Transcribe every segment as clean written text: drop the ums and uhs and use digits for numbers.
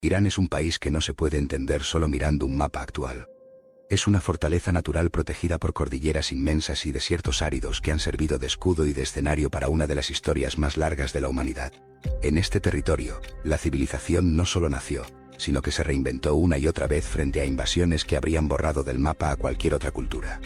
Irán es un país que no se puede entender solo mirando un mapa actual. Es una fortaleza natural protegida por cordilleras inmensas y desiertos áridos que han servido de escudo y de escenario para una de las historias más largas de la humanidad. En este territorio, la civilización no solo nació, sino que se reinventó una y otra vez frente a invasiones que habrían borrado del mapa a cualquier otra cultura.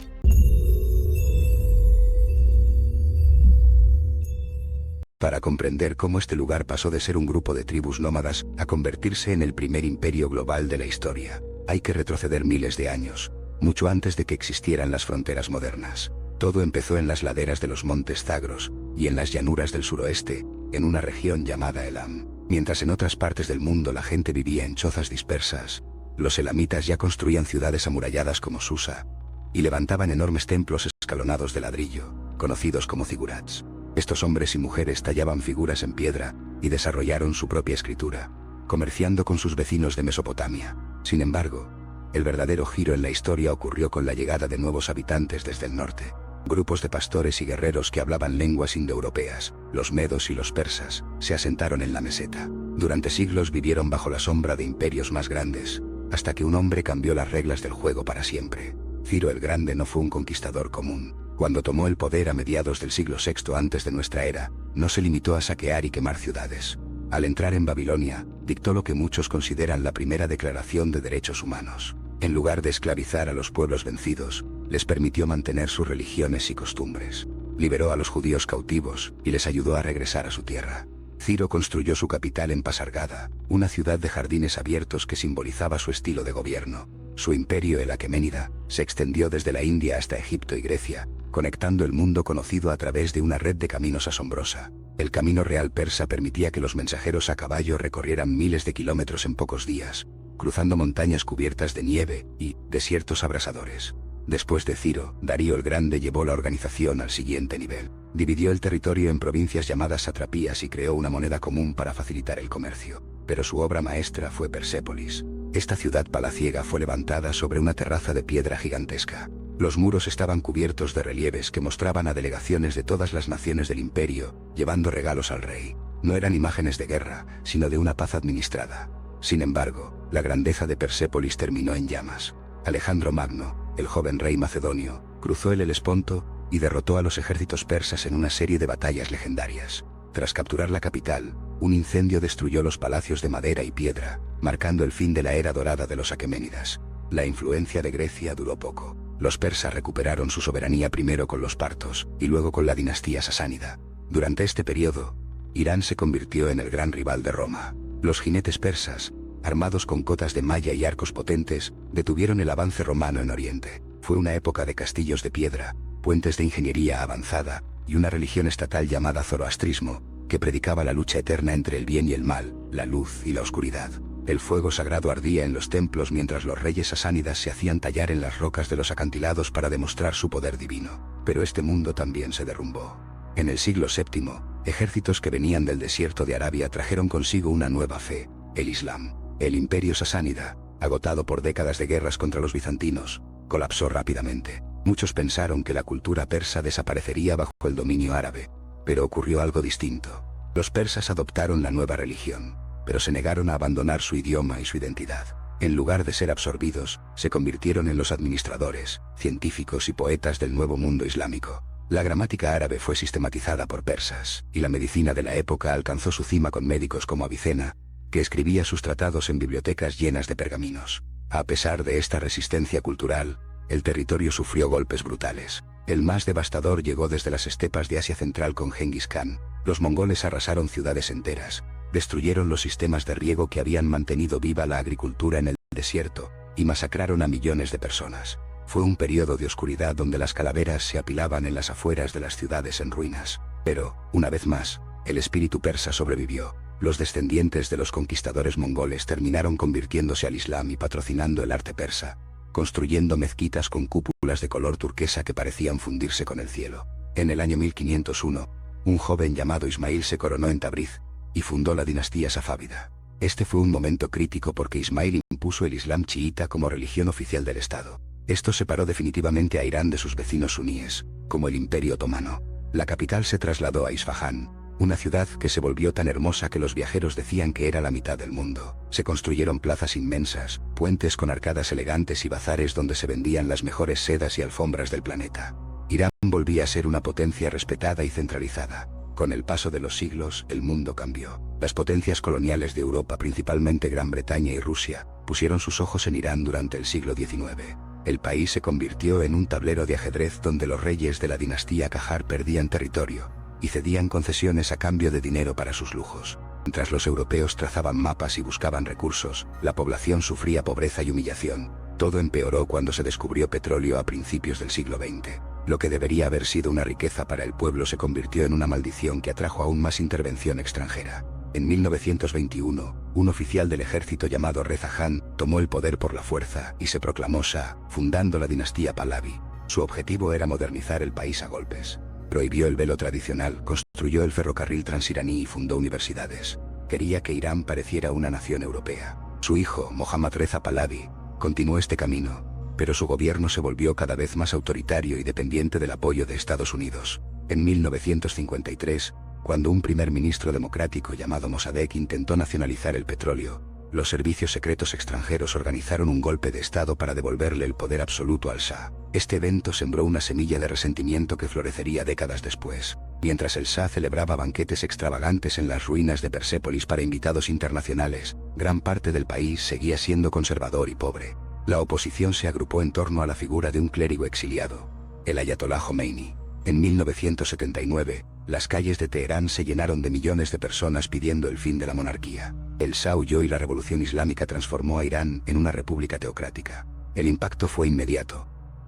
Para comprender cómo este lugar pasó de ser un grupo de tribus nómadas a convertirse en el primer imperio global de la historia, hay que retroceder miles de años, mucho antes de que existieran las fronteras modernas. Todo empezó en las laderas de los montes Zagros, y en las llanuras del suroeste, en una región llamada Elam. Mientras en otras partes del mundo la gente vivía en chozas dispersas, los elamitas ya construían ciudades amuralladas como Susa, y levantaban enormes templos escalonados de ladrillo, conocidos como zigurats. Estos hombres y mujeres tallaban figuras en piedra, y desarrollaron su propia escritura, comerciando con sus vecinos de Mesopotamia. Sin embargo, el verdadero giro en la historia ocurrió con la llegada de nuevos habitantes desde el norte. Grupos de pastores y guerreros que hablaban lenguas indoeuropeas, los medos y los persas, se asentaron en la meseta. Durante siglos vivieron bajo la sombra de imperios más grandes, hasta que un hombre cambió las reglas del juego para siempre. Ciro el Grande no fue un conquistador común. Cuando tomó el poder a mediados del siglo VI antes de nuestra era, no se limitó a saquear y quemar ciudades. Al entrar en Babilonia, dictó lo que muchos consideran la primera declaración de derechos humanos. En lugar de esclavizar a los pueblos vencidos, les permitió mantener sus religiones y costumbres. Liberó a los judíos cautivos y les ayudó a regresar a su tierra. Ciro construyó su capital en Pasargada, una ciudad de jardines abiertos que simbolizaba su estilo de gobierno. Su imperio, el aqueménida, se extendió desde la India hasta Egipto y Grecia, conectando el mundo conocido a través de una red de caminos asombrosa. El camino real persa permitía que los mensajeros a caballo recorrieran miles de kilómetros en pocos días, cruzando montañas cubiertas de nieve y desiertos abrasadores. Después de Ciro, Darío el Grande llevó la organización al siguiente nivel. Dividió el territorio en provincias llamadas satrapías y creó una moneda común para facilitar el comercio. Pero su obra maestra fue Persépolis. Esta ciudad palaciega fue levantada sobre una terraza de piedra gigantesca. Los muros estaban cubiertos de relieves que mostraban a delegaciones de todas las naciones del imperio, llevando regalos al rey. No eran imágenes de guerra, sino de una paz administrada. Sin embargo, la grandeza de Persépolis terminó en llamas. Alejandro Magno, el joven rey macedonio, cruzó el Helesponto y derrotó a los ejércitos persas en una serie de batallas legendarias. Tras capturar la capital, un incendio destruyó los palacios de madera y piedra, marcando el fin de la era dorada de los aqueménidas. La influencia de Grecia duró poco. Los persas recuperaron su soberanía primero con los partos y luego con la dinastía sasánida. Durante este periodo, Irán se convirtió en el gran rival de Roma. Los jinetes persas, armados con cotas de malla y arcos potentes, detuvieron el avance romano en Oriente. Fue una época de castillos de piedra, puentes de ingeniería avanzada y una religión estatal llamada zoroastrismo, que predicaba la lucha eterna entre el bien y el mal, la luz y la oscuridad. El fuego sagrado ardía en los templos mientras los reyes sasánidas se hacían tallar en las rocas de los acantilados para demostrar su poder divino. Pero este mundo también se derrumbó. En el siglo VII, ejércitos que venían del desierto de Arabia trajeron consigo una nueva fe, el Islam. El imperio sasánida, agotado por décadas de guerras contra los bizantinos, colapsó rápidamente. Muchos pensaron que la cultura persa desaparecería bajo el dominio árabe, pero ocurrió algo distinto. Los persas adoptaron la nueva religión, pero se negaron a abandonar su idioma y su identidad. En lugar de ser absorbidos, se convirtieron en los administradores, científicos y poetas del nuevo mundo islámico. La gramática árabe fue sistematizada por persas, y la medicina de la época alcanzó su cima con médicos como Avicena, que escribía sus tratados en bibliotecas llenas de pergaminos. A pesar de esta resistencia cultural, el territorio sufrió golpes brutales. El más devastador llegó desde las estepas de Asia Central con Gengis Khan. Los mongoles arrasaron ciudades enteras, destruyeron los sistemas de riego que habían mantenido viva la agricultura en el desierto, y masacraron a millones de personas. Fue un periodo de oscuridad donde las calaveras se apilaban en las afueras de las ciudades en ruinas. Pero, una vez más, el espíritu persa sobrevivió. Los descendientes de los conquistadores mongoles terminaron convirtiéndose al Islam y patrocinando el arte persa, construyendo mezquitas con cúpulas de color turquesa que parecían fundirse con el cielo. En el año 1501, un joven llamado Ismail se coronó en Tabriz y fundó la dinastía safávida. Este fue un momento crítico porque Ismail impuso el Islam chiita como religión oficial del Estado. Esto separó definitivamente a Irán de sus vecinos suníes, como el Imperio Otomano. La capital se trasladó a Isfahán, Una ciudad que se volvió tan hermosa que los viajeros decían que era la mitad del mundo. Se construyeron plazas inmensas, puentes con arcadas elegantes y bazares donde se vendían las mejores sedas y alfombras del planeta. Irán volvía a ser una potencia respetada y centralizada. Con el paso de los siglos, el mundo cambió. Las potencias coloniales de Europa, principalmente Gran Bretaña y Rusia, pusieron sus ojos en Irán durante el siglo XIX. El país se convirtió en un tablero de ajedrez donde los reyes de la dinastía Qajar perdían territorio y cedían concesiones a cambio de dinero para sus lujos. Mientras los europeos trazaban mapas y buscaban recursos, la población sufría pobreza y humillación. Todo empeoró cuando se descubrió petróleo a principios del siglo XX. Lo que debería haber sido una riqueza para el pueblo se convirtió en una maldición que atrajo aún más intervención extranjera. En 1921, un oficial del ejército llamado Reza Khan tomó el poder por la fuerza y se proclamó Shah, fundando la dinastía Pahlavi. Su objetivo era modernizar el país a golpes. Prohibió el velo tradicional, construyó el ferrocarril transiraní y fundó universidades. Quería que Irán pareciera una nación europea. Su hijo, Mohammad Reza Pahlavi, continuó este camino, pero su gobierno se volvió cada vez más autoritario y dependiente del apoyo de Estados Unidos. En 1953, cuando un primer ministro democrático llamado Mossadegh intentó nacionalizar el petróleo, los servicios secretos extranjeros organizaron un golpe de Estado para devolverle el poder absoluto al Shah. Este evento sembró una semilla de resentimiento que florecería décadas después. Mientras el Shah celebraba banquetes extravagantes en las ruinas de Persépolis para invitados internacionales, gran parte del país seguía siendo conservador y pobre. La oposición se agrupó en torno a la figura de un clérigo exiliado, el Ayatolá Jomeini. En 1979, las calles de Teherán se llenaron de millones de personas pidiendo el fin de la monarquía. El Shah huyó y la revolución islámica transformó a Irán en una república teocrática. El impacto fue inmediato.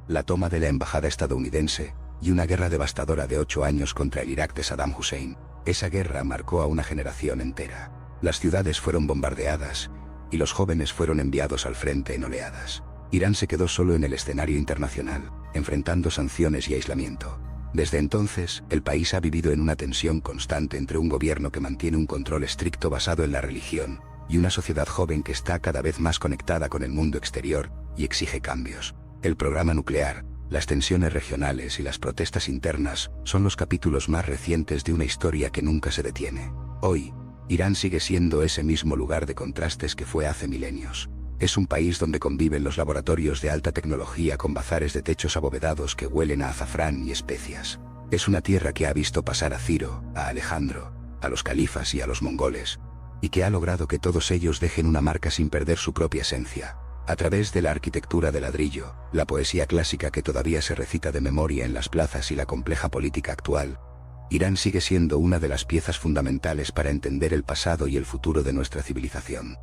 La toma de la embajada estadounidense y una guerra devastadora de 8 años contra el Irak de Saddam Hussein. Esa guerra marcó a una generación entera. Las ciudades fueron bombardeadas y los jóvenes fueron enviados al frente en oleadas. Irán se quedó solo en el escenario internacional, enfrentando sanciones y aislamiento. Desde entonces, el país ha vivido en una tensión constante entre un gobierno que mantiene un control estricto basado en la religión, y una sociedad joven que está cada vez más conectada con el mundo exterior y exige cambios. El programa nuclear, las tensiones regionales y las protestas internas son los capítulos más recientes de una historia que nunca se detiene. Hoy, Irán sigue siendo ese mismo lugar de contrastes que fue hace milenios. Es un país donde conviven los laboratorios de alta tecnología con bazares de techos abovedados que huelen a azafrán y especias. Es una tierra que ha visto pasar a Ciro, a Alejandro, a los califas y a los mongoles, y que ha logrado que todos ellos dejen una marca sin perder su propia esencia. A través de la arquitectura de ladrillo, la poesía clásica que todavía se recita de memoria en las plazas y la compleja política actual, Irán sigue siendo una de las piezas fundamentales para entender el pasado y el futuro de nuestra civilización.